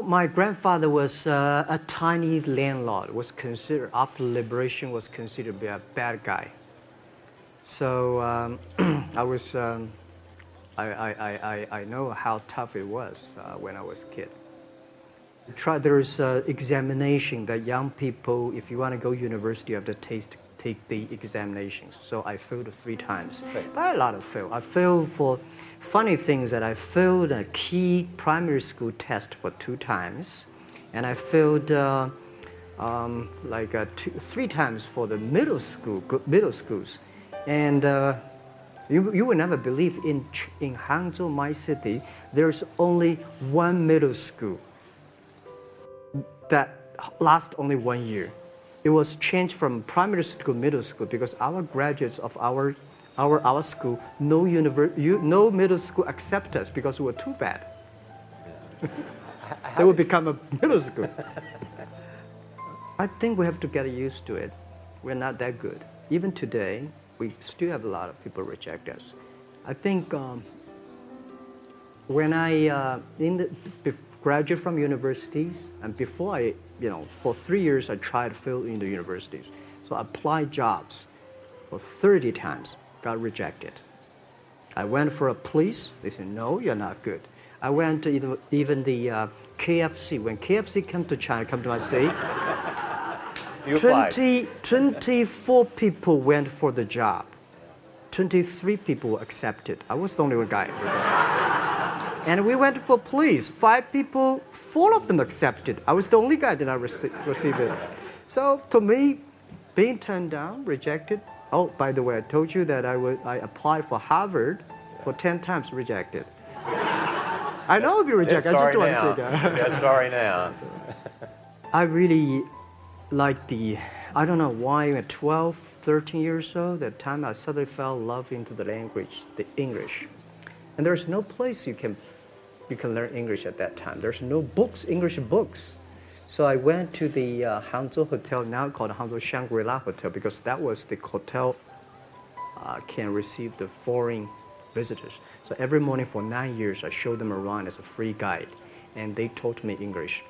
My grandfather was a tiny landlord. Was considered after liberation was considered to be a bad guy. So I was. I know how tough it was when I was a kid. There's examination that young people, if you want to go university, you have to take the examinations. So I failed 3 times. But a lot of fail. I failed for funny things that I failed a key primary school test for 2 times, and I failed 3 times for the middle schools, and you will never believe in Hangzhou, my city, there's only one middle school that lasts only 1 year. It was changed from primary school to middle school because our graduates of our school, no middle school accept us because we were too bad. They will become a middle school. I think we have to get used to it. We're not that good. Even today, we still have a lot of people reject us. I think when I graduate from universities, and before for 3 years I tried to fill in the universities. So I applied jobs for 30 times, got rejected. I went for a police, they said, no, you're not good. I went to even the KFC. When KFC came to China, come to my city, 24 people went for the job. 23 people were accepted. I was the only one guy. And we went for police. 5 people, 4 of them accepted. I was the only guy that I received it. So to me, being turned down, rejected. Oh, by the way, I told you that I applied for Harvard for 10 times, rejected. I know I'll be rejected. I just don't want to say that. Yeah, sorry now. I really like I don't know why at 12, 13 years old, that time I suddenly fell in love into the language, the English. And there's no place you can learn English at that time. There's no books, English books. So I went to the Hangzhou Hotel, now called Hangzhou Shangri-La Hotel, because that was the hotel can receive the foreign visitors. So every morning for 9 years, I showed them around as a free guide, and they taught me English.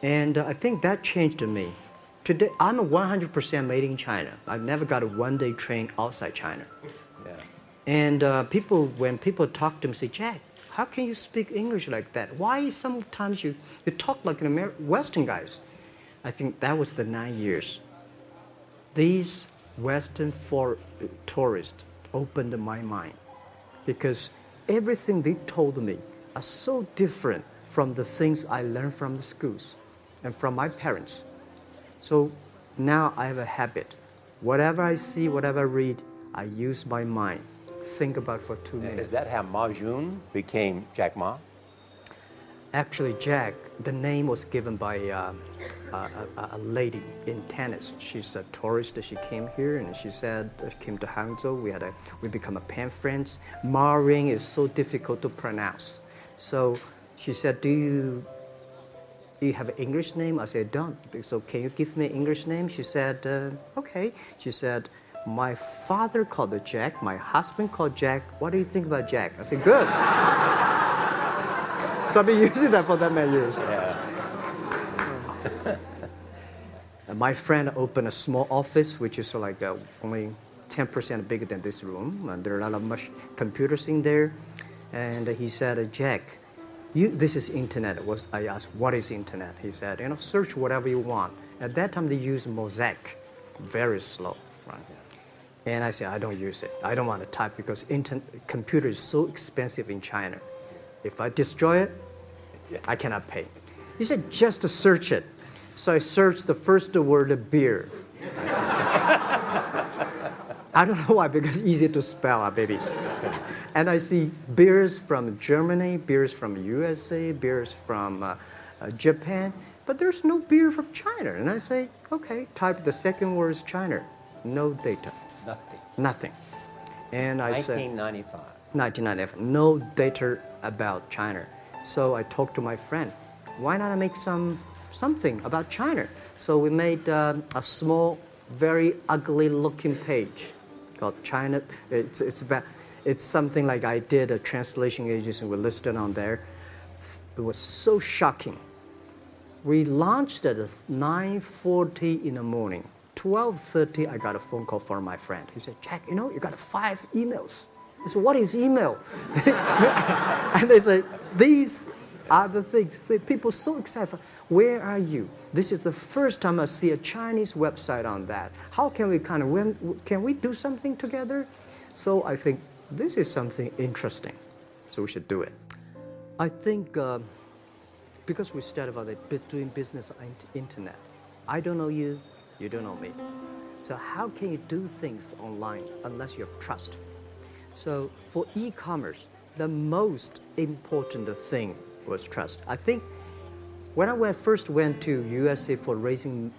And I think that changed me. Today, I'm 100% made in China. I've never got a one-day train outside China. Yeah. And when people talk to me, say, Jack, how can you speak English like that? Why sometimes you talk like an Western guys? I think that was the 9 years. These Western tourists opened my mind because everything they told me are so different from the things I learned from the schools and from my parents. So now I have a habit. Whatever I see, whatever I read, I use my mind. Think about for 2 minutes. Is that how Ma Jun became Jack Ma? Actually, Jack, the name was given by a lady in tennis. She's a tourist. She came here and she said, came to Hangzhou. We become a pen friends. Ma Ring is so difficult to pronounce. So she said, do you have an English name? I said, don't. So can you give me an English name? She said, okay. She said, my father called it Jack. My husband called Jack. What do you think about Jack? I said, good. So I've been using that for that many years. Yeah. And my friend opened a small office, which is like only 10% bigger than this room. And there are a lot of computers in there. And he said, Jack, this is internet. I asked, what is internet? He said, search whatever you want. At that time, they used Mosaic, very slow. Right? And I said, I don't use it. I don't want to type because computer is so expensive in China. If I destroy it, yes, I cannot pay. He said, just to search it. So I searched the first word, beer. I don't know why, because it's easy to spell, baby. And I see beers from Germany, beers from USA, beers from Japan, but there's no beer from China. And I say, okay, type the second word is China. No data. Nothing. And I said, 1995, no data about China. So I talked to my friend, why not make something about China? So we made a small, very ugly looking page called China. It's something like I did a translation agency, we listed on there. It was so shocking. We launched at 9:40 in the morning. 12:30, I got a phone call from my friend. He said, Jack, you got 5 emails. I said, what is email? And they say, these are the things. Say, people so excited. Where are you? This is the first time I see a Chinese website on that. How can we can we do something together? So I think this is something interesting. So we should do it. I think because we started about doing business on the internet, I don't know you, you don't know me. So how can you do things online unless you have trust? So for e-commerce, the most important thing was trust. I think when I first went to USA for raising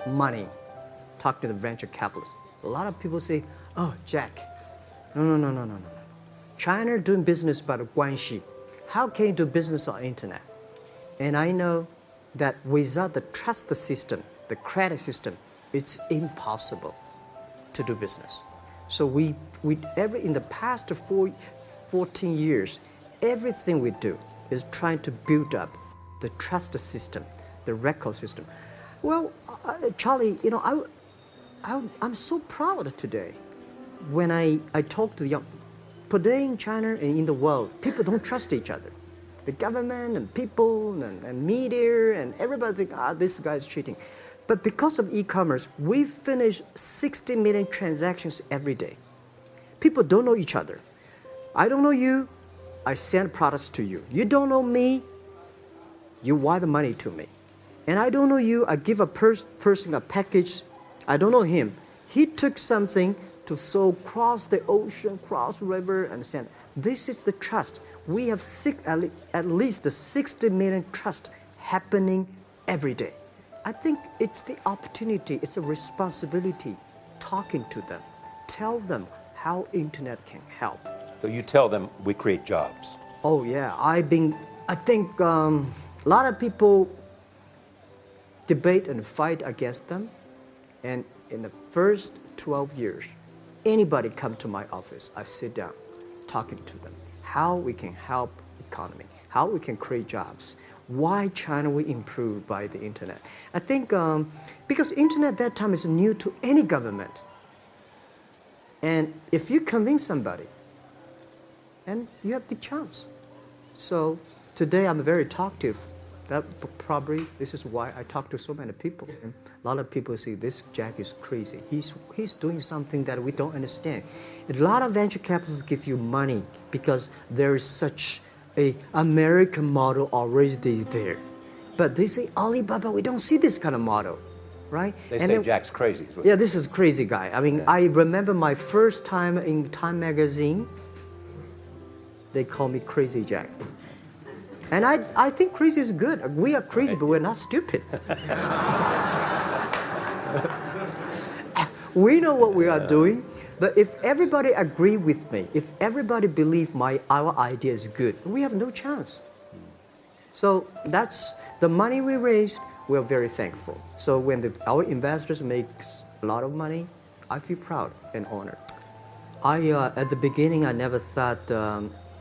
money, talking to the venture capitalists, a lot of people say, oh, Jack, no. China doing business by the guanxi. How can you do business on internet? And I know that without the trust system, the credit system, it's impossible to do business. So in the past 14 years, everything we do is trying to build up the trust system, the record system. Well, Charlie, I'm so proud today when I talk to the young. Today in China and in the world, people don't trust each other. The government and people and media and everybody think, this guy's cheating. But because of e-commerce, we finish 60 million transactions every day. People don't know each other. I don't know you, I send products to you. You don't know me, you wire the money to me. And I don't know you, I give a person a package, I don't know him. He took something to cross the ocean, cross the river, and send. This is the trust. We have at least 60 million trust happening every day. I think it's the opportunity, it's a responsibility talking to them, tell them how internet can help. So you tell them we create jobs. Oh yeah, I think a lot of people debate and fight against them, and in the first 12 years, anybody come to my office, I sit down, talking to them, how we can help economy, how we can create jobs, why China will improve by the internet. I think because internet at that time is new to any government. And if you convince somebody, and you have the chance. So today I'm very talkative. That probably this is why I talk to so many people. And a lot of people say this Jack is crazy. He's doing something that we don't understand. A lot of venture capitalists give you money because there is such a American model already there. But they say Alibaba, we don't see this kind of model, right? They say Jack's crazy. Yeah, this is crazy guy. I mean, I remember my first time in Time magazine. They call me Crazy Jack. And I think crazy is good. We are crazy, but we're not stupid. We know what we are doing, but if everybody agree with me, if everybody believe our idea is good, we have no chance. So that's the money we raised, we're very thankful. So when our investors make a lot of money, I feel proud and honored. At the beginning, I never thought,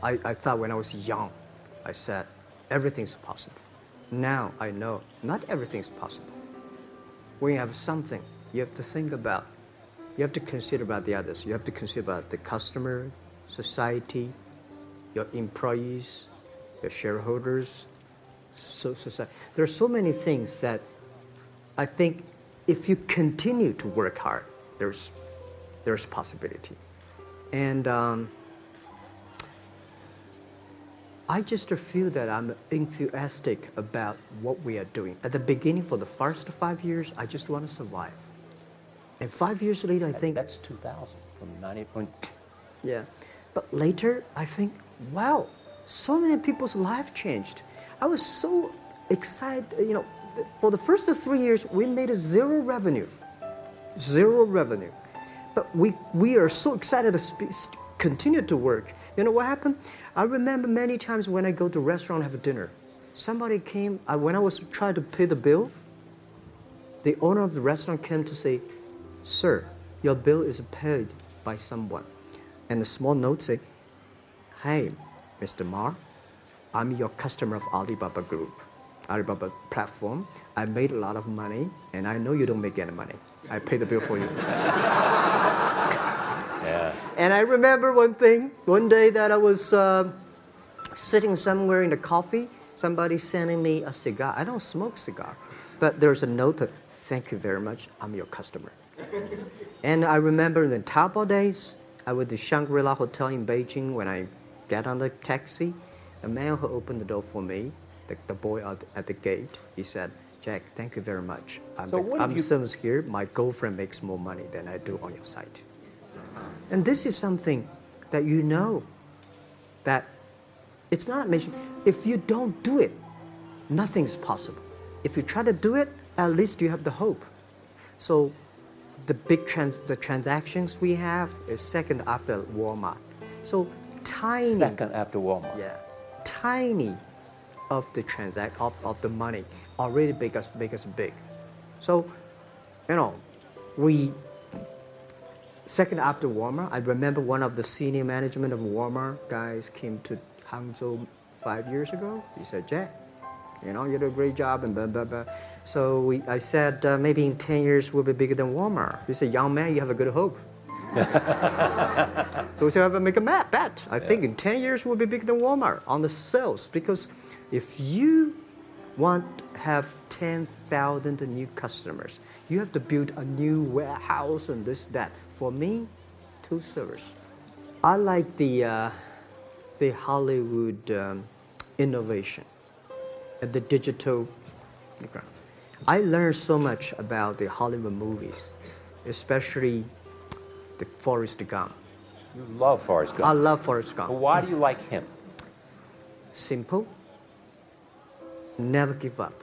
I thought when I was young, I said, everything's possible. Now I know not everything's possible. When you have something, you have to think about, you have to consider about the others. You have to consider about the customer, society, your employees, your shareholders, society. There are so many things that I think if you continue to work hard, there's possibility. And I just feel that I'm enthusiastic about what we are doing. At the beginning, for the first 5 years, I just want to survive. And 5 years later, I think... That's 2000, from 90. Yeah. But later, I think, wow, so many people's life changed. I was so excited, for the first 3 years, we made zero revenue. Zero revenue. But we are so excited to continue to work. You know what happened? I remember many times when I go to a restaurant and have dinner, somebody came, when I was trying to pay the bill, the owner of the restaurant came to say, sir, your bill is paid by someone. And the small note say, hey, Mr. Ma, I'm your customer of Alibaba Group. Alibaba platform. I made a lot of money, and I know you don't make any money. I pay the bill for you. Yeah. And I remember one day that I was sitting somewhere in the coffee, somebody sending me a cigar. I don't smoke cigar, but there's a note that, thank you very much, I'm your customer. And I remember in the Taobao days, I was at the Shangri-La Hotel in Beijing. When I get on the taxi, the man who opened the door for me, the boy at the gate, he said, Jack, thank you very much. I'm the service here. My girlfriend makes more money than I do on your site. And this is something that you know that it's not a mission. If you don't do it, nothing's possible. If you try to do it, at least you have the hope. So the transactions we have is second after Walmart. So tiny. Second after Walmart. Yeah, tiny of the of the money already make us big. So, we second after Walmart. I remember one of the senior management of Walmart guys came to Hangzhou 5 years ago. He said, Jack, you did a great job and blah, blah, blah. So I said, maybe in 10 years we'll be bigger than Walmart. He said, young man, you have a good hope. So we said, I have to make a bet. I think in 10 years we'll be bigger than Walmart on the sales. Because if you want to have 10,000 new customers, you have to build a new warehouse and this, that. For me, 2 servers. I like the Hollywood innovation and the digital background. I learned so much about the Hollywood movies, especially the Forrest Gump. You love Forrest Gump. I love Forrest Gump. Well, why do you like him? Simple. Never give up.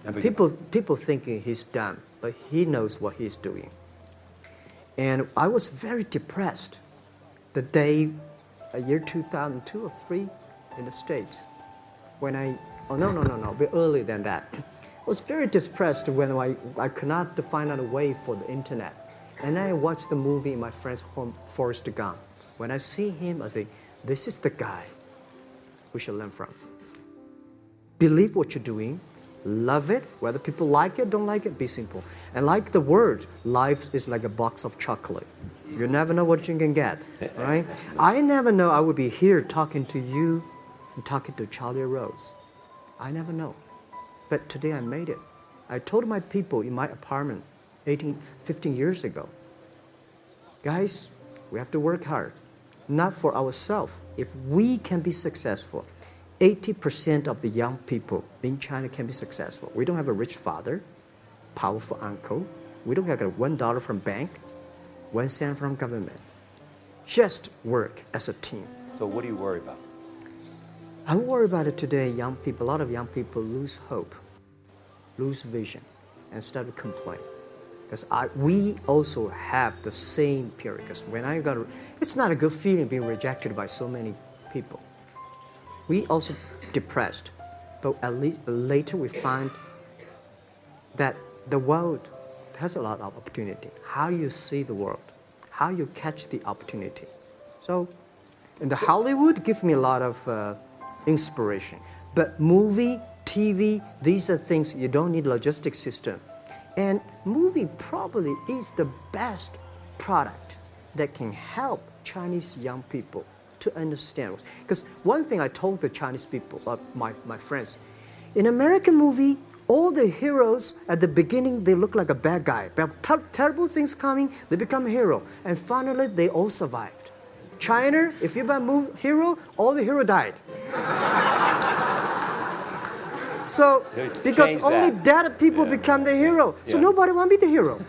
Never give up. People thinking he's done, but he knows what he's doing. And I was very depressed the day, year 2002 or 3 in the States, when a bit earlier than that. I was very depressed when I could not find out a way for the internet. And I watched the movie in my friend's home, Forrest Gump. When I see him, I think, this is the guy we should learn from. Believe what you're doing, love it, whether people like it, don't like it, be simple. And like the word, life is like a box of chocolate. You never know what you can get, right? I never know I would be here talking to you and talking to Charlie Rose. I never know. But today I made it. I told my people in my apartment 15 years ago, guys, we have to work hard, not for ourselves. If we can be successful, 80% of the young people in China can be successful. We don't have a rich father, powerful uncle. We don't have $1 from bank, 1 cent from government. Just work as a team. So what do you worry about? I worry about it today. Young people, a lot of young people lose hope, lose vision, and start to complain. Because we also have the same period. Because when it's not a good feeling being rejected by so many people. We also depressed, but at least later we find that the world has a lot of opportunity. How you see the world, how you catch the opportunity. So, in the Hollywood gives me a lot of inspiration. But movie, TV, these are things you don't need logistic system. And movie probably is the best product that can help Chinese young people to understand. Because one thing I told the Chinese people, my friends, in American movie, all the heroes at the beginning, they look like a bad guy. Terrible things coming, they become a hero. And finally, they all survived. China, if you're a hero, all the hero died. So, because only dead people become the hero. So nobody want to be the hero.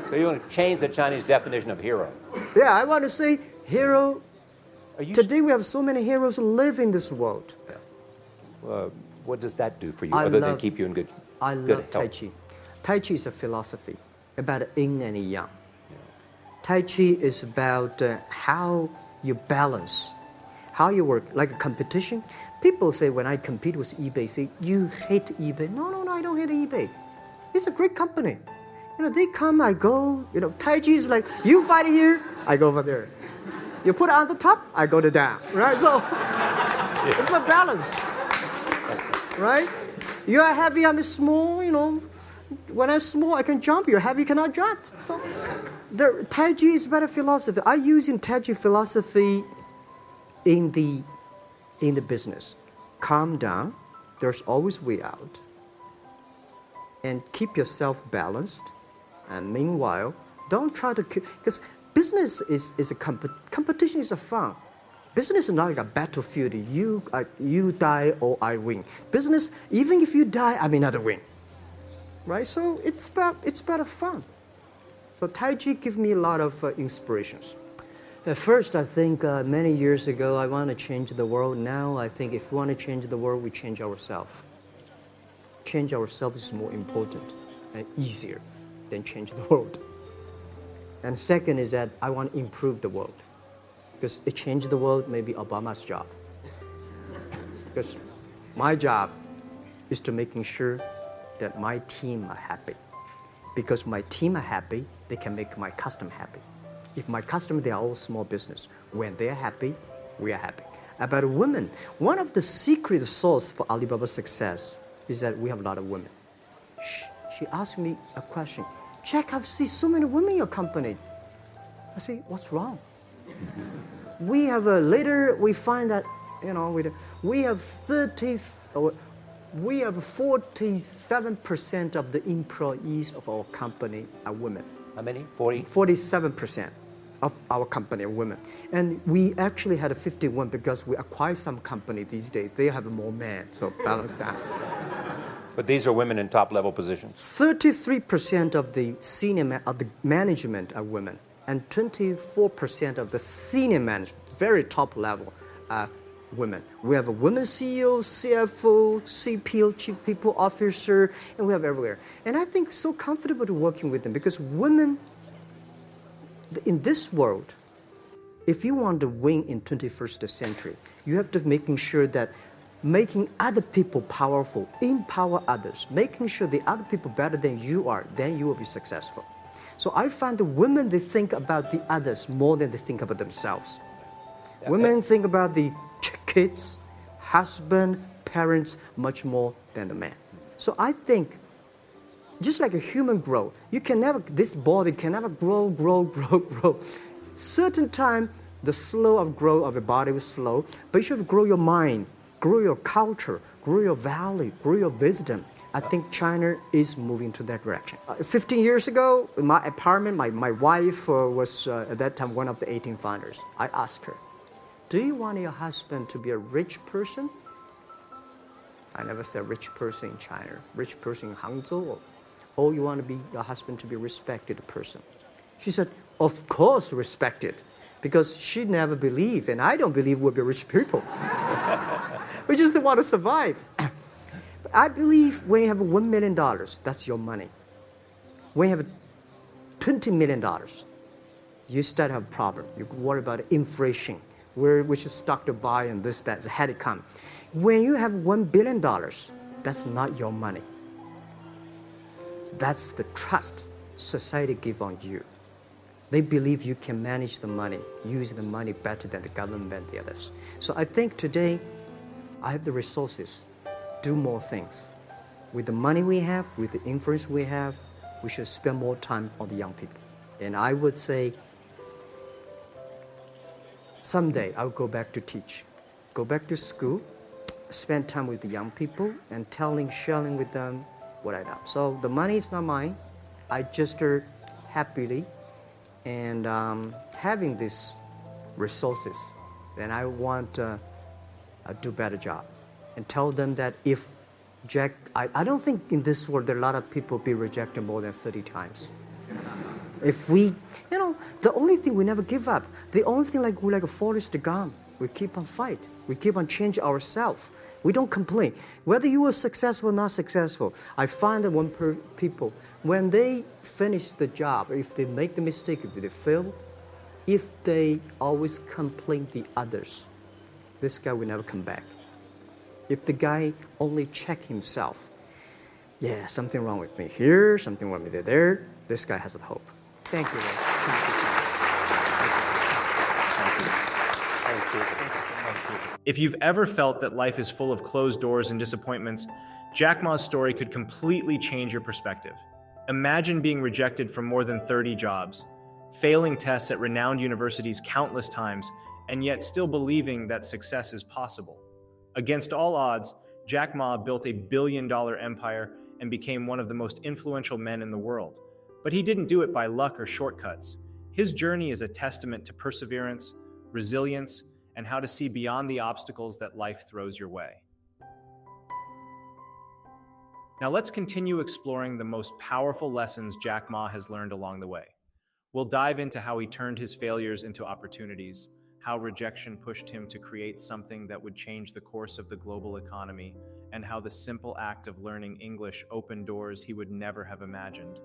So you want to change the Chinese definition of hero? Yeah, I want to say hero. Today we have so many heroes who live in this world. What does that do for you, other than keep you in good health? I love Tai Chi. Tai Chi is a philosophy about yin and yang. Tai Chi is about how you balance, how you work, like a competition. People say when I compete with eBay, say, you hate eBay. No, I don't hate eBay. It's a great company. They come, I go. Tai Chi is like, you fight here, I go over there. You put it on the top, I go to down, right? So it's a balance. right? You are heavy, I'm small, When I'm small, I can jump. You're heavy, cannot jump. So, Tai Chi is better philosophy. I use in Tai Chi philosophy in the business. Calm down. There's always way out. And keep yourself balanced. And meanwhile, don't try to because business is a competition is a fun. Business is not like a battlefield. You die or I win. Business, even if you die, I may not win. Right? So it's about fun. So Tai Chi gives me a lot of inspirations. At first, I think many years ago, I want to change the world. Now, I think if we want to change the world, we change ourselves. Change ourselves is more important and easier than change the world. And second is that I want to improve the world. Because it changed the world, maybe Obama's job. Because my job is to making sure that my team are happy. Because my team are happy, they can make my customer happy. If my customer, they are all small business. When they're happy, we are happy. About women, one of the secret source for Alibaba's success is that we have a lot of women. She asked me a question. Jack, I've seen so many women in your company. I say, what's wrong? We have later we find that we have 47% of the employees of our company are women. How many? 40? 47% of our company are women. And we actually had a 51 because we acquired some company these days. They have more men, so balance that. But these are women in top-level positions. 33% of the of the management are women, and 24% of the senior management, very top level, are women. We have a women CEO, CFO, CPO, Chief People Officer, and we have everywhere. And I think so comfortable to working with them because women, in this world, if you want to win in 21st century, you have to making sure that making other people powerful, empower others, making sure the other people better than you are, then you will be successful. So I find the women, they think about the others more than they think about themselves. Yeah, women think about the kids, husband, parents, much more than the man. So I think, just like a human grow, this body can never grow. Certain time, the slow of growth of a body is slow, but you should grow your mind, grow your culture, grow your value, grow your wisdom. I think China is moving to that direction. 15 years ago, in my apartment, my wife was at that time one of the 18 founders. I asked her, do you want your husband to be a rich person? I never said rich person in China, rich person in Hangzhou, or you want your husband to be a respected person. She said, of course respected, because she never believed, and I don't believe we'll be rich people. We just want to survive. I believe when you have $1 million, that's your money. When you have $20 million, you start to have a problem. You worry about inflation, which is stock to buy and this, that, had it come. When you have $1 billion, that's not your money. That's the trust society give on you. They believe you can manage the money, use the money better than the government and the others. So I think today, I have the resources, do more things. With the money we have, with the influence we have, we should spend more time on the young people. And I would say, someday I'll go back to teach, go back to school, spend time with the young people, and sharing with them what I know. So the money is not mine. I just happily and having these resources, then I want to do a better job and tell them that if Jack, I don't think in this world there are a lot of people be rejected more than 30 times. If we, the only thing we never give up, the only thing we're like a Forrest Gump, we keep on fight, we keep on changing ourselves. We don't complain. Whether you are successful or not successful, I find that people, when they finish the job, if they make the mistake, if they fail, if they always complain the others, this guy will never come back. If the guy only check himself, yeah, something wrong with me here, something wrong with me there, this guy has a hope. Thank you. Thank you. Thank you. Thank you. If you've ever felt that life is full of closed doors and disappointments, Jack Ma's story could completely change your perspective. Imagine being rejected from more than 30 jobs, failing tests at renowned universities countless times, and yet still believing that success is possible. Against all odds, Jack Ma built a billion-dollar empire and became one of the most influential men in the world. But he didn't do it by luck or shortcuts. His journey is a testament to perseverance, resilience, and how to see beyond the obstacles that life throws your way. Now let's continue exploring the most powerful lessons Jack Ma has learned along the way. We'll dive into how he turned his failures into opportunities, how rejection pushed him to create something that would change the course of the global economy, and how the simple act of learning English opened doors he would never have imagined.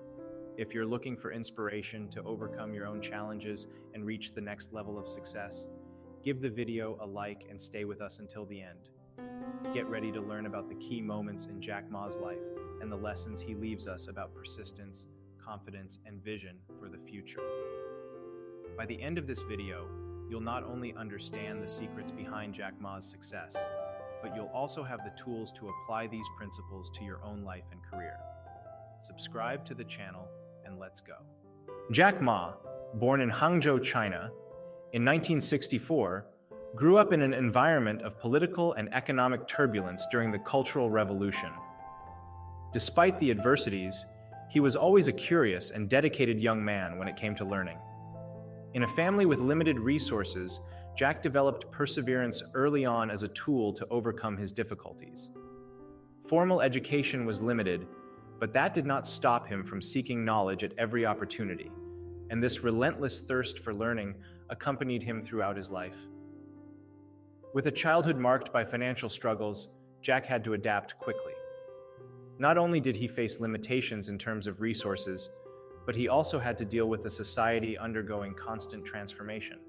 If you're looking for inspiration to overcome your own challenges and reach the next level of success, give the video a like and stay with us until the end. Get ready to learn about the key moments in Jack Ma's life and the lessons he leaves us about persistence, confidence, and vision for the future. By the end of this video, you'll not only understand the secrets behind Jack Ma's success, but you'll also have the tools to apply these principles to your own life and career. Subscribe to the channel and let's go. Jack Ma, born in Hangzhou, China, in 1964, grew up in an environment of political and economic turbulence during the Cultural Revolution. Despite the adversities, he was always a curious and dedicated young man when it came to learning. In a family with limited resources, Jack developed perseverance early on as a tool to overcome his difficulties. Formal education was limited, but that did not stop him from seeking knowledge at every opportunity, and this relentless thirst for learning accompanied him throughout his life. With a childhood marked by financial struggles, Jack had to adapt quickly. Not only did he face limitations in terms of resources, but he also had to deal with a society undergoing constant transformation.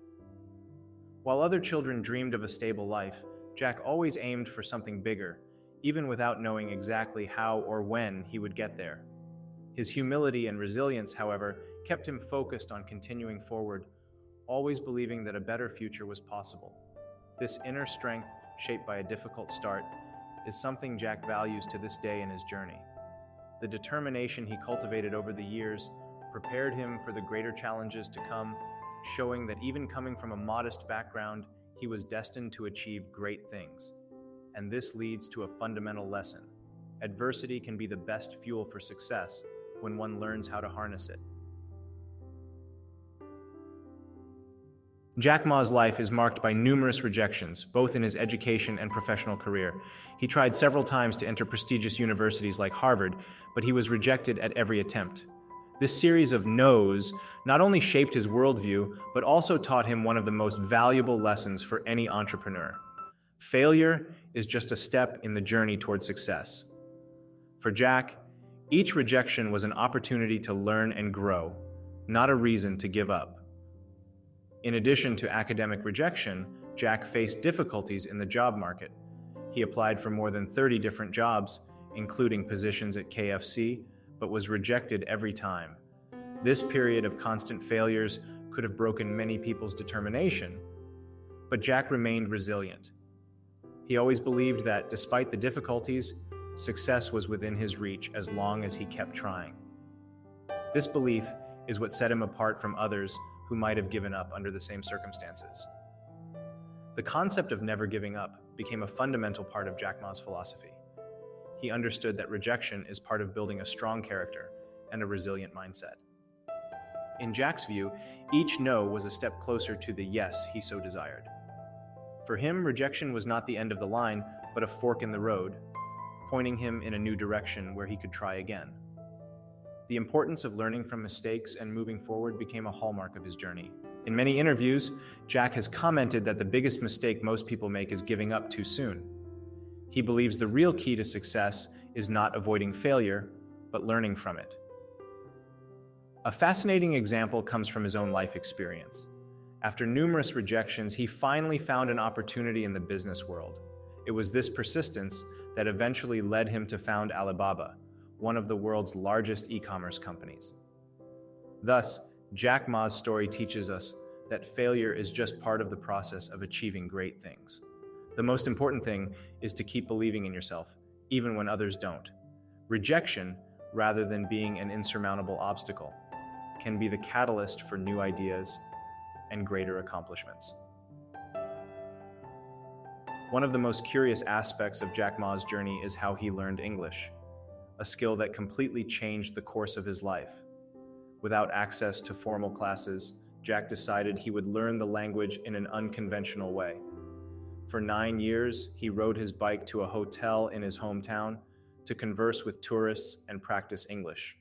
While other children dreamed of a stable life, Jack always aimed for something bigger, even without knowing exactly how or when he would get there. His humility and resilience, however, kept him focused on continuing forward, always believing that a better future was possible. This inner strength, shaped by a difficult start, is something Jack values to this day in his journey. The determination he cultivated over the years prepared him for the greater challenges to come, showing that even coming from a modest background, he was destined to achieve great things. And this leads to a fundamental lesson. Adversity can be the best fuel for success when one learns how to harness it. Jack Ma's life is marked by numerous rejections, both in his education and professional career. He tried several times to enter prestigious universities like Harvard, but he was rejected at every attempt. This series of no's not only shaped his worldview, but also taught him one of the most valuable lessons for any entrepreneur. Failure is just a step in the journey toward success. For Jack, each rejection was an opportunity to learn and grow, not a reason to give up. In addition to academic rejection, Jack faced difficulties in the job market. He applied for more than 30 different jobs, including positions at KFC, but was rejected every time. This period of constant failures could have broken many people's determination, but Jack remained resilient. He always believed that, despite the difficulties, success was within his reach as long as he kept trying. This belief is what set him apart from others who might have given up under the same circumstances. The concept of never giving up became a fundamental part of Jack Ma's philosophy. He understood that rejection is part of building a strong character and a resilient mindset. In Jack's view, each no was a step closer to the yes he so desired. For him, rejection was not the end of the line, but a fork in the road, pointing him in a new direction where he could try again. The importance of learning from mistakes and moving forward became a hallmark of his journey. In many interviews, Jack has commented that the biggest mistake most people make is giving up too soon. He believes the real key to success is not avoiding failure, but learning from it. A fascinating example comes from his own life experience. After numerous rejections, he finally found an opportunity in the business world. It was this persistence that eventually led him to found Alibaba, one of the world's largest e-commerce companies. Thus, Jack Ma's story teaches us that failure is just part of the process of achieving great things. The most important thing is to keep believing in yourself, even when others don't. Rejection, rather than being an insurmountable obstacle, can be the catalyst for new ideas and greater accomplishments. One of the most curious aspects of Jack Ma's journey is how he learned English, a skill that completely changed the course of his life. Without access to formal classes, Jack decided he would learn the language in an unconventional way. For 9 years, he rode his bike to a hotel in his hometown to converse with tourists and practice English.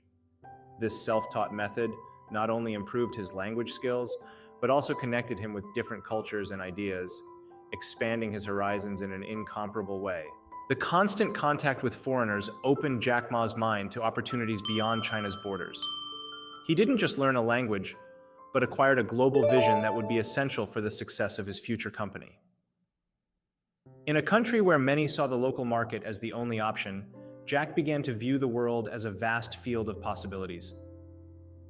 This self-taught method not only improved his language skills, but also connected him with different cultures and ideas, expanding his horizons in an incomparable way. The constant contact with foreigners opened Jack Ma's mind to opportunities beyond China's borders. He didn't just learn a language, but acquired a global vision that would be essential for the success of his future company. In a country where many saw the local market as the only option, Jack began to view the world as a vast field of possibilities.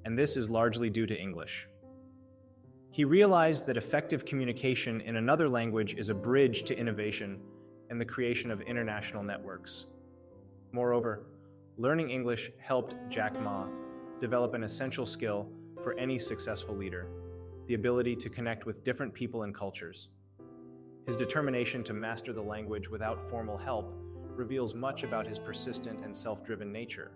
And this is largely due to English. He realized that effective communication in another language is a bridge to innovation and the creation of international networks. Moreover, learning English helped Jack Ma develop an essential skill for any successful leader: the ability to connect with different people and cultures. His determination to master the language without formal help reveals much about his persistent and self-driven nature.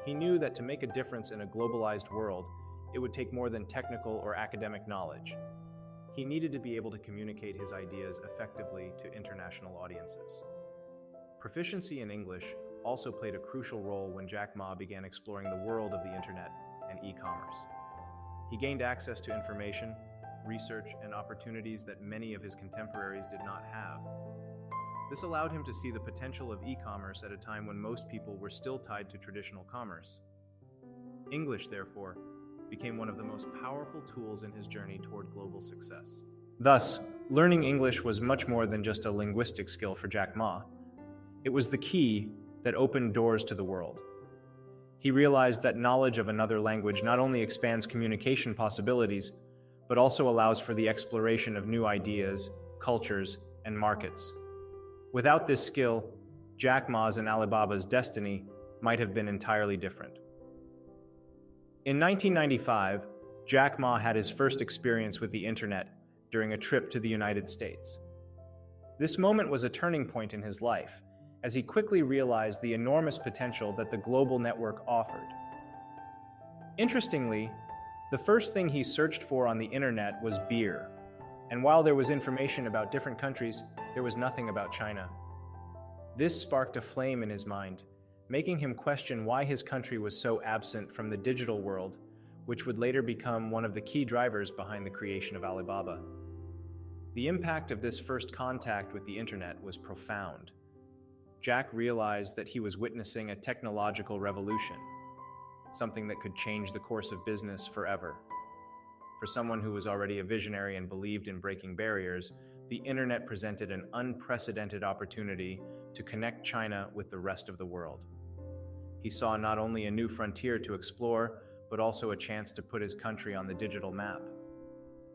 He knew that to make a difference in a globalized world, it would take more than technical or academic knowledge. He needed to be able to communicate his ideas effectively to international audiences. Proficiency in English also played a crucial role when Jack Ma began exploring the world of the internet and e-commerce. He gained access to information, research, and opportunities that many of his contemporaries did not have. This allowed him to see the potential of e-commerce at a time when most people were still tied to traditional commerce. English, therefore, became one of the most powerful tools in his journey toward global success. Thus, learning English was much more than just a linguistic skill for Jack Ma. It was the key that opened doors to the world. He realized that knowledge of another language not only expands communication possibilities, but also allows for the exploration of new ideas, cultures, and markets. Without this skill, Jack Ma's and Alibaba's destiny might have been entirely different. In 1995, Jack Ma had his first experience with the internet during a trip to the United States. This moment was a turning point in his life, as he quickly realized the enormous potential that the global network offered. Interestingly, the first thing he searched for on the internet was beer, and while there was information about different countries, there was nothing about China. This sparked a flame in his mind, making him question why his country was so absent from the digital world, which would later become one of the key drivers behind the creation of Alibaba. The impact of this first contact with the internet was profound. Jack realized that he was witnessing a technological revolution, something that could change the course of business forever. For someone who was already a visionary and believed in breaking barriers, the internet presented an unprecedented opportunity to connect China with the rest of the world. He saw not only a new frontier to explore, but also a chance to put his country on the digital map.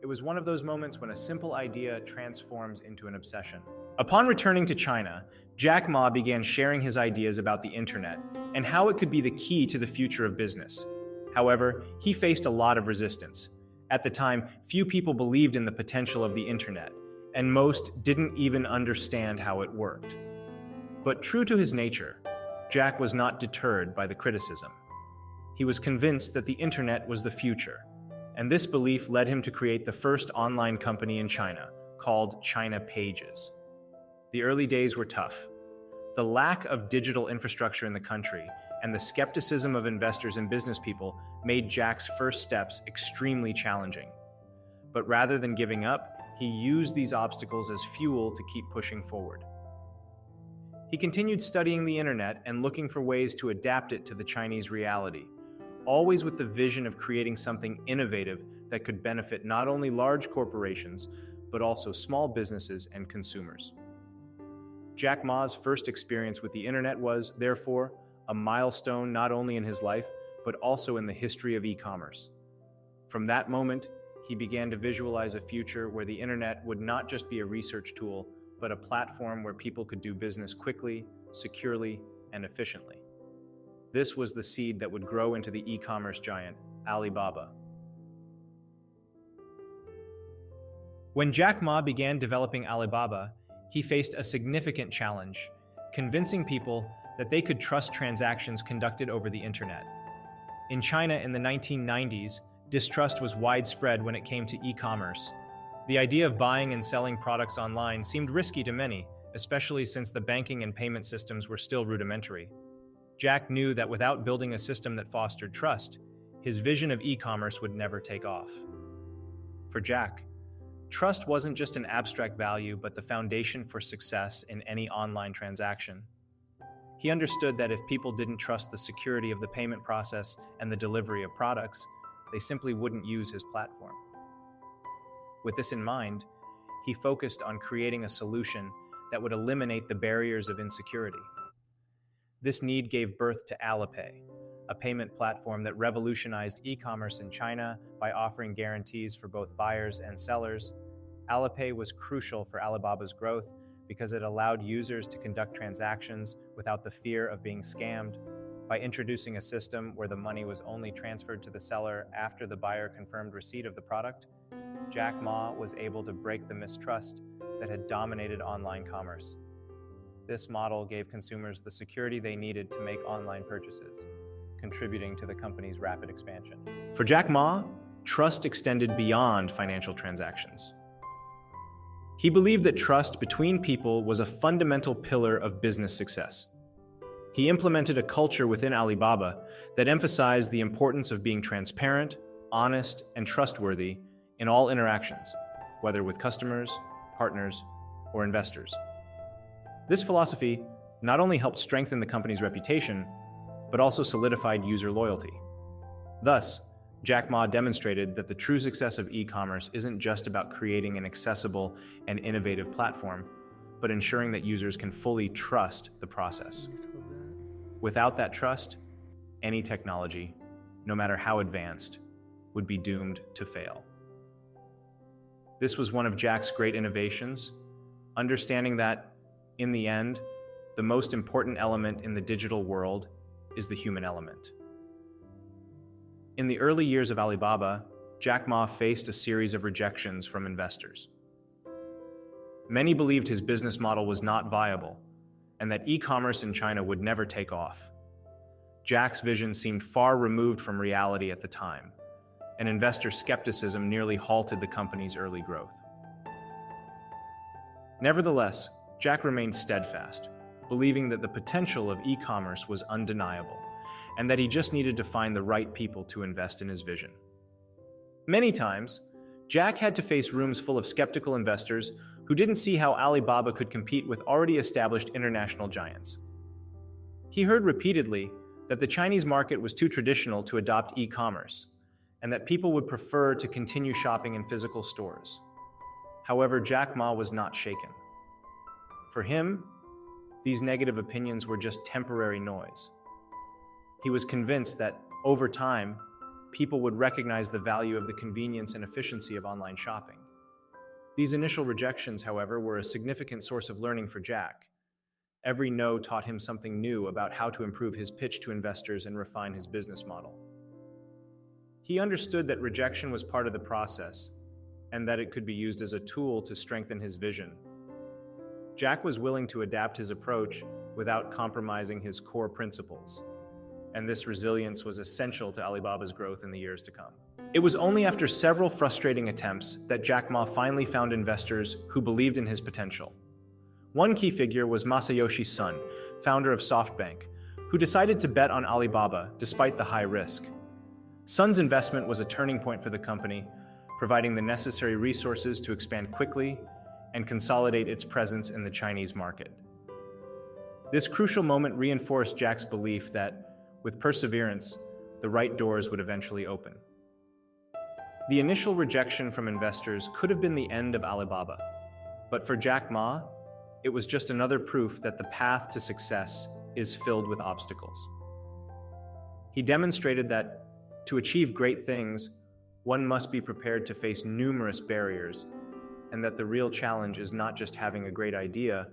It was one of those moments when a simple idea transforms into an obsession. Upon returning to China, Jack Ma began sharing his ideas about the internet and how it could be the key to the future of business. However, he faced a lot of resistance. At the time, few people believed in the potential of the internet, and most didn't even understand how it worked. But true to his nature, Jack was not deterred by the criticism. He was convinced that the internet was the future, and this belief led him to create the first online company in China, called China Pages. The early days were tough. The lack of digital infrastructure in the country and the skepticism of investors and business people made Jack's first steps extremely challenging. But rather than giving up, he used these obstacles as fuel to keep pushing forward. He continued studying the internet and looking for ways to adapt it to the Chinese reality, always with the vision of creating something innovative that could benefit not only large corporations, but also small businesses and consumers. Jack Ma's first experience with the internet was, therefore, a milestone not only in his life, but also in the history of e-commerce. From that moment, he began to visualize a future where the internet would not just be a research tool, but a platform where people could do business quickly, securely, and efficiently. This was the seed that would grow into the e-commerce giant, Alibaba. When Jack Ma began developing Alibaba, he faced a significant challenge, convincing people that they could trust transactions conducted over the internet. In China in the 1990s, distrust was widespread when it came to e-commerce. The idea of buying and selling products online seemed risky to many, especially since the banking and payment systems were still rudimentary. Jack knew that without building a system that fostered trust, his vision of e-commerce would never take off. For Jack, trust wasn't just an abstract value, but the foundation for success in any online transaction. He understood that if people didn't trust the security of the payment process and the delivery of products, they simply wouldn't use his platform. With this in mind, he focused on creating a solution that would eliminate the barriers of insecurity. This need gave birth to Alipay, a payment platform that revolutionized e-commerce in China by offering guarantees for both buyers and sellers. Alipay was crucial for Alibaba's growth because it allowed users to conduct transactions without the fear of being scammed. By introducing a system where the money was only transferred to the seller after the buyer confirmed receipt of the product, Jack Ma was able to break the mistrust that had dominated online commerce. This model gave consumers the security they needed to make online purchases, contributing to the company's rapid expansion. For Jack Ma, trust extended beyond financial transactions. He believed that trust between people was a fundamental pillar of business success. He implemented a culture within Alibaba that emphasized the importance of being transparent, honest, and trustworthy in all interactions, whether with customers, partners, or investors. This philosophy not only helped strengthen the company's reputation, but also solidified user loyalty. Thus, Jack Ma demonstrated that the true success of e-commerce isn't just about creating an accessible and innovative platform, but ensuring that users can fully trust the process. Without that trust, any technology, no matter how advanced, would be doomed to fail. This was one of Jack's great innovations, understanding that, in the end, the most important element in the digital world is the human element. In the early years of Alibaba, Jack Ma faced a series of rejections from investors. Many believed his business model was not viable, and that e-commerce in China would never take off. Jack's vision seemed far removed from reality at the time, and investor skepticism nearly halted the company's early growth. Nevertheless, Jack remained steadfast, believing that the potential of e-commerce was undeniable, and that he just needed to find the right people to invest in his vision. Many times, Jack had to face rooms full of skeptical investors who didn't see how Alibaba could compete with already established international giants. He heard repeatedly that the Chinese market was too traditional to adopt e-commerce, and that people would prefer to continue shopping in physical stores. However, Jack Ma was not shaken. For him, these negative opinions were just temporary noise. He was convinced that, over time, people would recognize the value of the convenience and efficiency of online shopping. These initial rejections, however, were a significant source of learning for Jack. Every no taught him something new about how to improve his pitch to investors and refine his business model. He understood that rejection was part of the process, and that it could be used as a tool to strengthen his vision. Jack was willing to adapt his approach without compromising his core principles, and this resilience was essential to Alibaba's growth in the years to come. It was only after several frustrating attempts that Jack Ma finally found investors who believed in his potential. One key figure was Masayoshi Son, founder of SoftBank, who decided to bet on Alibaba despite the high risk. Son's investment was a turning point for the company, providing the necessary resources to expand quickly and consolidate its presence in the Chinese market. This crucial moment reinforced Jack's belief that, with perseverance, the right doors would eventually open. The initial rejection from investors could have been the end of Alibaba, but for Jack Ma, it was just another proof that the path to success is filled with obstacles. He demonstrated that, to achieve great things, one must be prepared to face numerous barriers, and that the real challenge is not just having a great idea,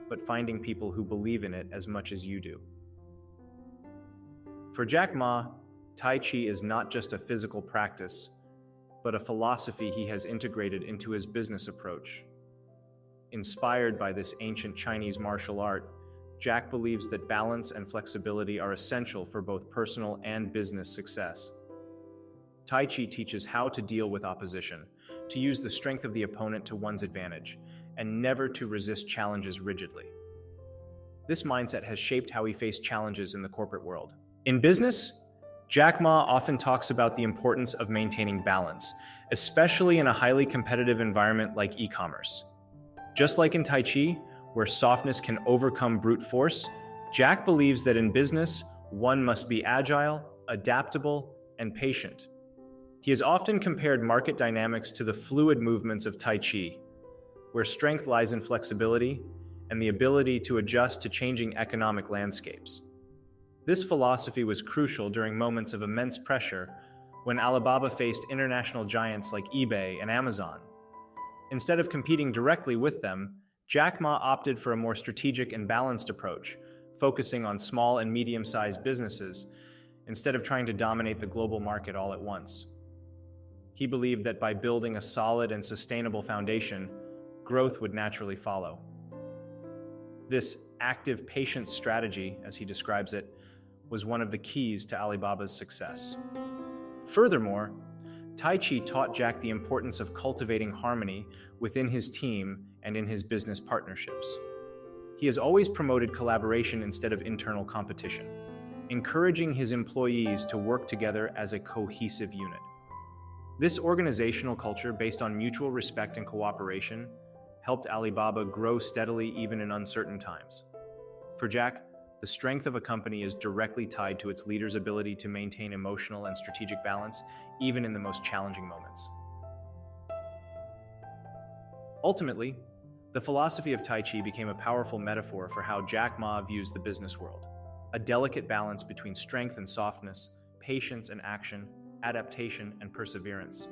but finding people who believe in it as much as you do. For Jack Ma, Tai Chi is not just a physical practice, but a philosophy he has integrated into his business approach. Inspired by this ancient Chinese martial art, Jack believes that balance and flexibility are essential for both personal and business success. Tai Chi teaches how to deal with opposition, to use the strength of the opponent to one's advantage, and never to resist challenges rigidly. This mindset has shaped how he faced challenges in the corporate world. In business, Jack Ma often talks about the importance of maintaining balance, especially in a highly competitive environment like e-commerce. Just like in Tai Chi, where softness can overcome brute force, Jack believes that in business, one must be agile, adaptable, and patient. He has often compared market dynamics to the fluid movements of Tai Chi, where strength lies in flexibility and the ability to adjust to changing economic landscapes. This philosophy was crucial during moments of immense pressure when Alibaba faced international giants like eBay and Amazon. Instead of competing directly with them, Jack Ma opted for a more strategic and balanced approach, focusing on small and medium-sized businesses instead of trying to dominate the global market all at once. He believed that by building a solid and sustainable foundation, growth would naturally follow. This active, patient strategy, as he describes it, was one of the keys to Alibaba's success. Furthermore, Tai Chi taught Jack the importance of cultivating harmony within his team and in his business partnerships. He has always promoted collaboration instead of internal competition, encouraging his employees to work together as a cohesive unit. This organizational culture, based on mutual respect and cooperation, helped Alibaba grow steadily even in uncertain times. For Jack, the strength of a company is directly tied to its leaders' ability to maintain emotional and strategic balance, even in the most challenging moments. Ultimately, the philosophy of Tai Chi became a powerful metaphor for how Jack Ma views the business world, a delicate balance between strength and softness, patience and action, adaptation and perseverance.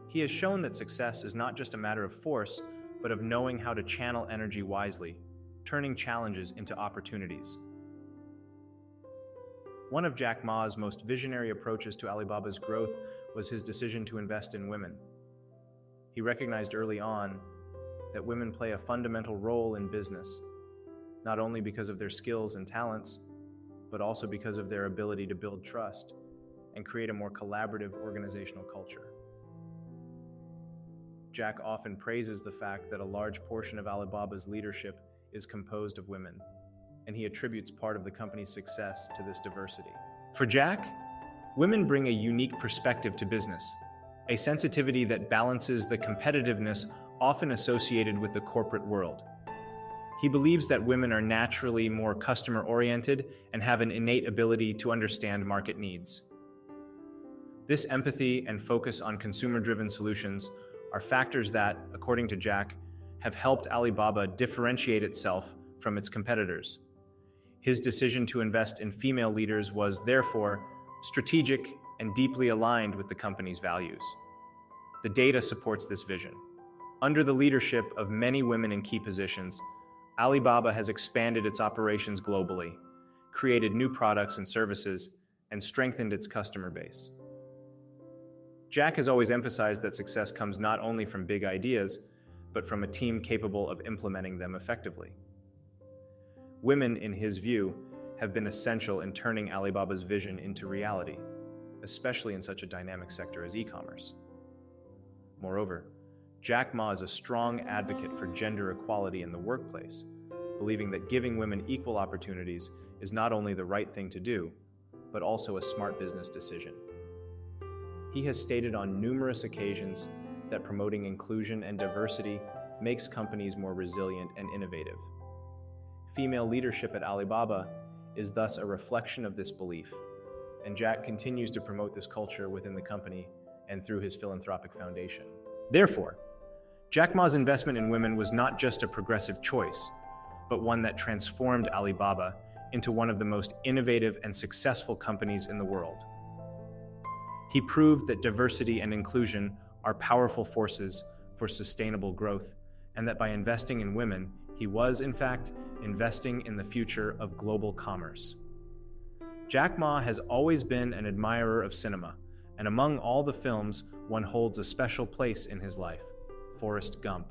He has shown that success is not just a matter of force, but of knowing how to channel energy wisely, turning challenges into opportunities. One of Jack Ma's most visionary approaches to Alibaba's growth was his decision to invest in women. He recognized early on that women play a fundamental role in business, not only because of their skills and talents, but also because of their ability to build trust and create a more collaborative organizational culture. Jack often praises the fact that a large portion of Alibaba's leadership is composed of women, and he attributes part of the company's success to this diversity. For Jack, women bring a unique perspective to business, a sensitivity that balances the competitiveness often associated with the corporate world. He believes that women are naturally more customer-oriented and have an innate ability to understand market needs. This empathy and focus on consumer-driven solutions are factors that, according to Jack, have helped Alibaba differentiate itself from its competitors. His decision to invest in female leaders was, therefore, strategic and deeply aligned with the company's values. The data supports this vision. Under the leadership of many women in key positions, Alibaba has expanded its operations globally, created new products and services, and strengthened its customer base. Jack has always emphasized that success comes not only from big ideas, but from a team capable of implementing them effectively. Women, in his view, have been essential in turning Alibaba's vision into reality, especially in such a dynamic sector as e-commerce. Moreover, Jack Ma is a strong advocate for gender equality in the workplace, believing that giving women equal opportunities is not only the right thing to do, but also a smart business decision. He has stated on numerous occasions that promoting inclusion and diversity makes companies more resilient and innovative. Female leadership at Alibaba is thus a reflection of this belief, and Jack continues to promote this culture within the company and through his philanthropic foundation. Therefore, Jack Ma's investment in women was not just a progressive choice, but one that transformed Alibaba into one of the most innovative and successful companies in the world. He proved that diversity and inclusion are powerful forces for sustainable growth, and that by investing in women, he was, in fact, investing in the future of global commerce. Jack Ma has always been an admirer of cinema, and among all the films, one holds a special place in his life: Forrest Gump.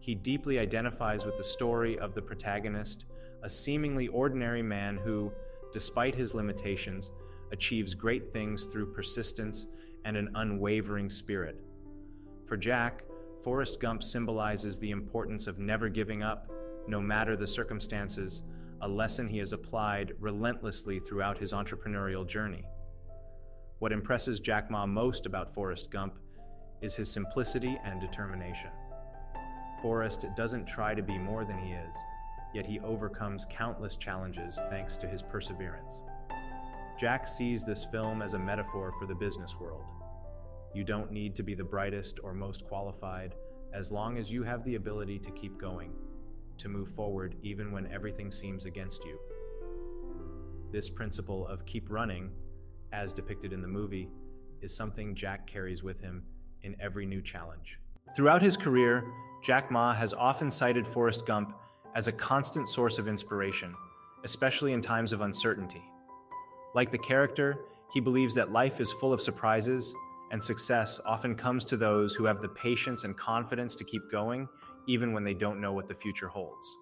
He deeply identifies with the story of the protagonist, a seemingly ordinary man who, despite his limitations, achieves great things through persistence and an unwavering spirit. For Jack, Forrest Gump symbolizes the importance of never giving up, no matter the circumstances, a lesson he has applied relentlessly throughout his entrepreneurial journey. What impresses Jack Ma most about Forrest Gump is his simplicity and determination. Forrest doesn't try to be more than he is, yet he overcomes countless challenges thanks to his perseverance. Jack sees this film as a metaphor for the business world. You don't need to be the brightest or most qualified, as long as you have the ability to keep going, to move forward even when everything seems against you. This principle of keep running, as depicted in the movie, is something Jack carries with him in every new challenge. Throughout his career, Jack Ma has often cited Forrest Gump as a constant source of inspiration, especially in times of uncertainty. Like the character, he believes that life is full of surprises, and success often comes to those who have the patience and confidence to keep going, even when they don't know what the future holds.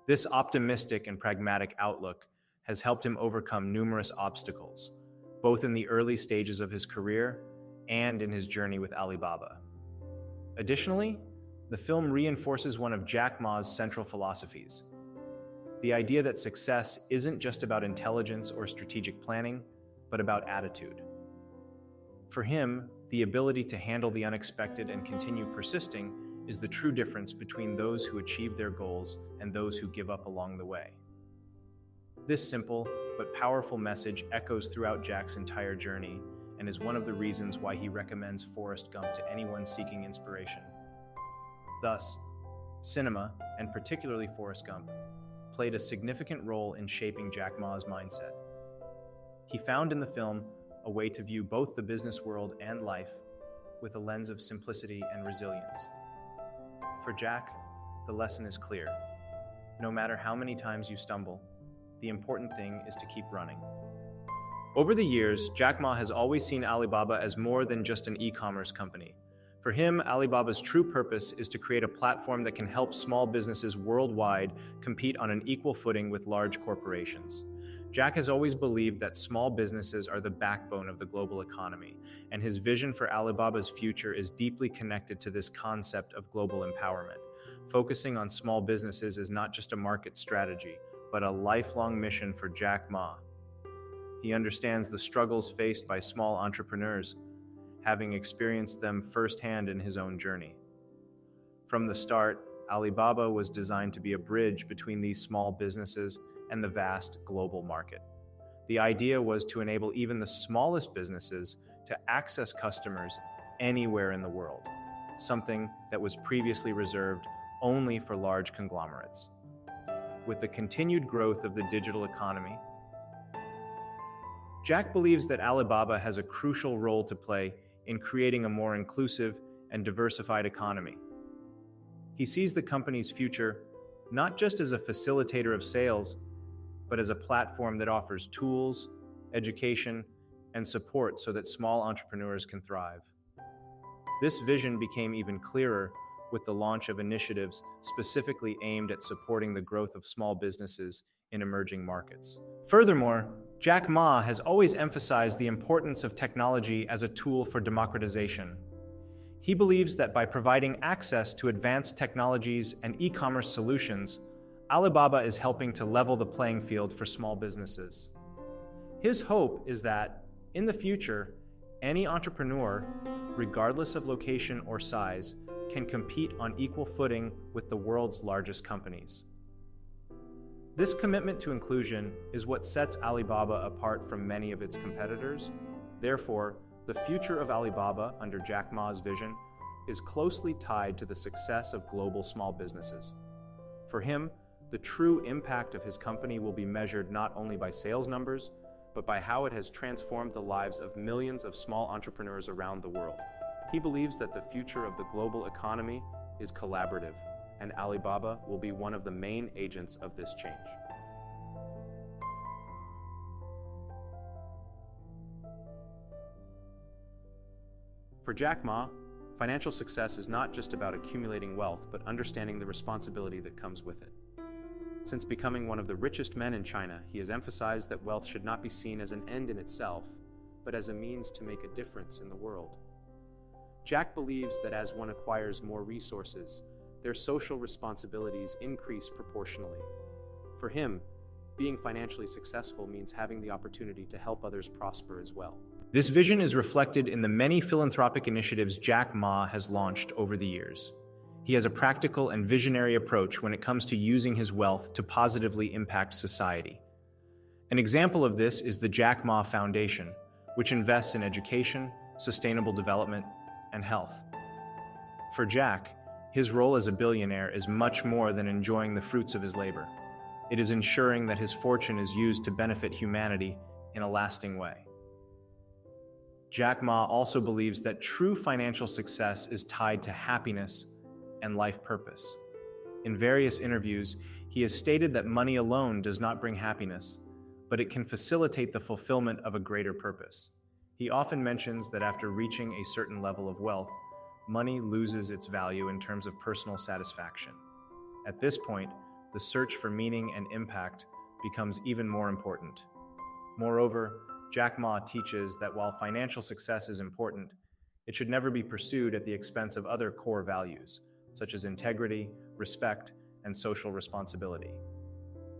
This optimistic and pragmatic outlook has helped him overcome numerous obstacles, both in the early stages of his career and in his journey with Alibaba. Additionally, the film reinforces one of Jack Ma's central philosophies: the idea that success isn't just about intelligence or strategic planning, but about attitude. For him, the ability to handle the unexpected and continue persisting is the true difference between those who achieve their goals and those who give up along the way. This simple but powerful message echoes throughout Jack's entire journey and is one of the reasons why he recommends Forrest Gump to anyone seeking inspiration. Thus, cinema, and particularly Forrest Gump, played a significant role in shaping Jack Ma's mindset. He found in the film a way to view both the business world and life with a lens of simplicity and resilience. For Jack, the lesson is clear. No matter how many times you stumble, the important thing is to keep running. Over the years, Jack Ma has always seen Alibaba as more than just an e-commerce company. For him, Alibaba's true purpose is to create a platform that can help small businesses worldwide compete on an equal footing with large corporations. Jack has always believed that small businesses are the backbone of the global economy, and his vision for Alibaba's future is deeply connected to this concept of global empowerment. Focusing on small businesses is not just a market strategy, but a lifelong mission for Jack Ma. He understands the struggles faced by small entrepreneurs, having experienced them firsthand in his own journey. From the start, Alibaba was designed to be a bridge between these small businesses and the vast global market. The idea was to enable even the smallest businesses to access customers anywhere in the world, something that was previously reserved only for large conglomerates. With the continued growth of the digital economy, Jack believes that Alibaba has a crucial role to play in creating a more inclusive and diversified economy. He sees the company's future not just as a facilitator of sales, but as a platform that offers tools, education, and support so that small entrepreneurs can thrive. This vision became even clearer with the launch of initiatives specifically aimed at supporting the growth of small businesses in emerging markets. Furthermore, Jack Ma has always emphasized the importance of technology as a tool for democratization. He believes that by providing access to advanced technologies and e-commerce solutions, Alibaba is helping to level the playing field for small businesses. His hope is that, in the future, any entrepreneur, regardless of location or size, can compete on equal footing with the world's largest companies. This commitment to inclusion is what sets Alibaba apart from many of its competitors. Therefore, the future of Alibaba under Jack Ma's vision is closely tied to the success of global small businesses. For him, the true impact of his company will be measured not only by sales numbers, but by how it has transformed the lives of millions of small entrepreneurs around the world. He believes that the future of the global economy is collaborative, and Alibaba will be one of the main agents of this change. For Jack Ma, financial success is not just about accumulating wealth, but understanding the responsibility that comes with it. Since becoming one of the richest men in China, he has emphasized that wealth should not be seen as an end in itself, but as a means to make a difference in the world. Jack believes that as one acquires more resources, their social responsibilities increase proportionally. For him, being financially successful means having the opportunity to help others prosper as well. This vision is reflected in the many philanthropic initiatives Jack Ma has launched over the years. He has a practical and visionary approach when it comes to using his wealth to positively impact society. An example of this is the Jack Ma Foundation, which invests in education, sustainable development, and health. For Jack, his role as a billionaire is much more than enjoying the fruits of his labor. It is ensuring that his fortune is used to benefit humanity in a lasting way. Jack Ma also believes that true financial success is tied to happiness and life purpose. In various interviews, he has stated that money alone does not bring happiness, but it can facilitate the fulfillment of a greater purpose. He often mentions that after reaching a certain level of wealth, money loses its value in terms of personal satisfaction. At this point, the search for meaning and impact becomes even more important. Moreover, Jack Ma teaches that while financial success is important, it should never be pursued at the expense of other core values, such as integrity, respect, and social responsibility.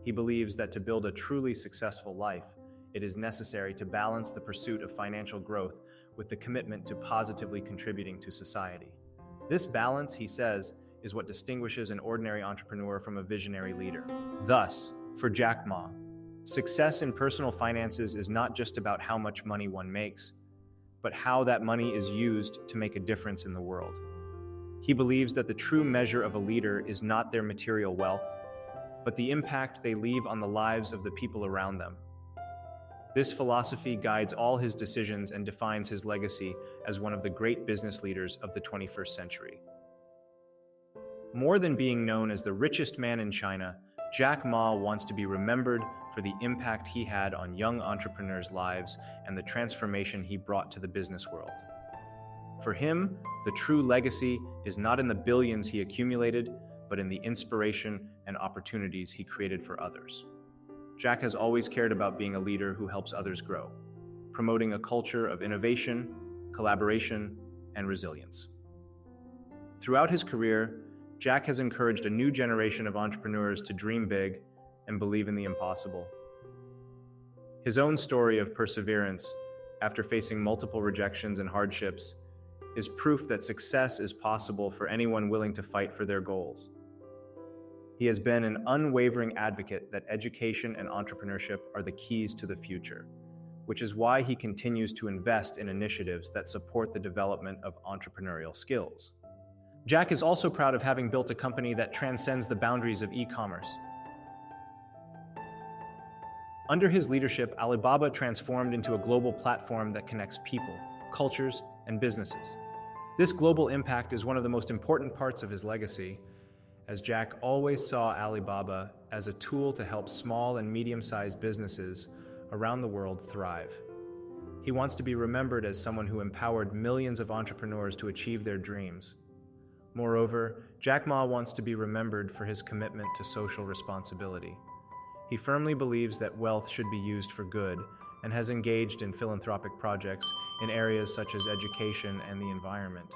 He believes that to build a truly successful life, it is necessary to balance the pursuit of financial growth with the commitment to positively contributing to society. This balance, he says, is what distinguishes an ordinary entrepreneur from a visionary leader. Thus, for Jack Ma, success in personal finances is not just about how much money one makes, but how that money is used to make a difference in the world. He believes that the true measure of a leader is not their material wealth, but the impact they leave on the lives of the people around them. This philosophy guides all his decisions and defines his legacy as one of the great business leaders of the 21st century. More than being known as the richest man in China, Jack Ma wants to be remembered for the impact he had on young entrepreneurs' lives and the transformation he brought to the business world. For him, the true legacy is not in the billions he accumulated, but in the inspiration and opportunities he created for others. Jack has always cared about being a leader who helps others grow, promoting a culture of innovation, collaboration, and resilience. Throughout his career, Jack has encouraged a new generation of entrepreneurs to dream big and believe in the impossible. His own story of perseverance, after facing multiple rejections and hardships, is proof that success is possible for anyone willing to fight for their goals. He has been an unwavering advocate that education and entrepreneurship are the keys to the future, which is why he continues to invest in initiatives that support the development of entrepreneurial skills. Jack is also proud of having built a company that transcends the boundaries of e-commerce. Under his leadership, Alibaba transformed into a global platform that connects people, cultures, and businesses. This global impact is one of the most important parts of his legacy, as Jack always saw Alibaba as a tool to help small and medium-sized businesses around the world thrive. He wants to be remembered as someone who empowered millions of entrepreneurs to achieve their dreams. Moreover, Jack Ma wants to be remembered for his commitment to social responsibility. He firmly believes that wealth should be used for good and has engaged in philanthropic projects in areas such as education and the environment.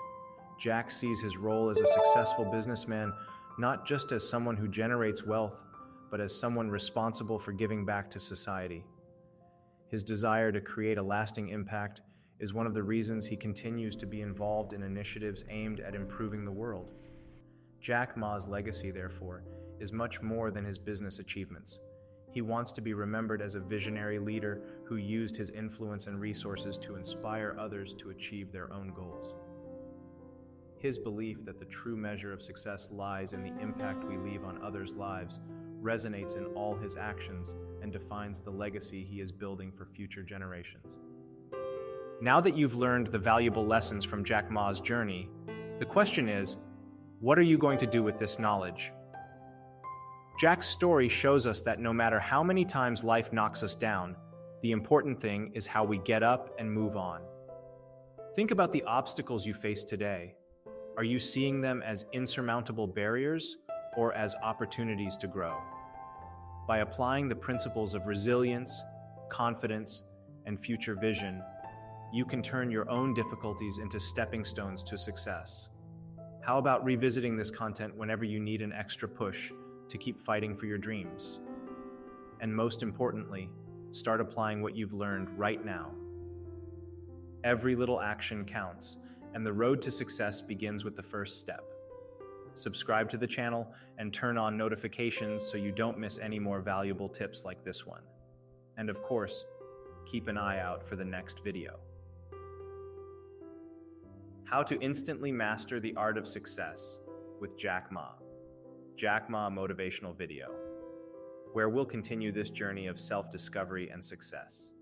Jack sees his role as a successful businessman not just as someone who generates wealth, but as someone responsible for giving back to society. His desire to create a lasting impact is one of the reasons he continues to be involved in initiatives aimed at improving the world. Jack Ma's legacy, therefore, is much more than his business achievements. He wants to be remembered as a visionary leader who used his influence and resources to inspire others to achieve their own goals. His belief that the true measure of success lies in the impact we leave on others' lives resonates in all his actions and defines the legacy he is building for future generations. Now that you've learned the valuable lessons from Jack Ma's journey, the question is, what are you going to do with this knowledge? Jack's story shows us that no matter how many times life knocks us down, the important thing is how we get up and move on. Think about the obstacles you face today. Are you seeing them as insurmountable barriers or as opportunities to grow? By applying the principles of resilience, confidence, and future vision, you can turn your own difficulties into stepping stones to success. How about revisiting this content whenever you need an extra push to keep fighting for your dreams? And most importantly, start applying what you've learned right now. Every little action counts, and the road to success begins with the first step. Subscribe to the channel and turn on notifications so you don't miss any more valuable tips like this one. And of course, keep an eye out for the next video. How to instantly master the art of success with Jack Ma. Jack Ma motivational video, where we'll continue this journey of self-discovery and success.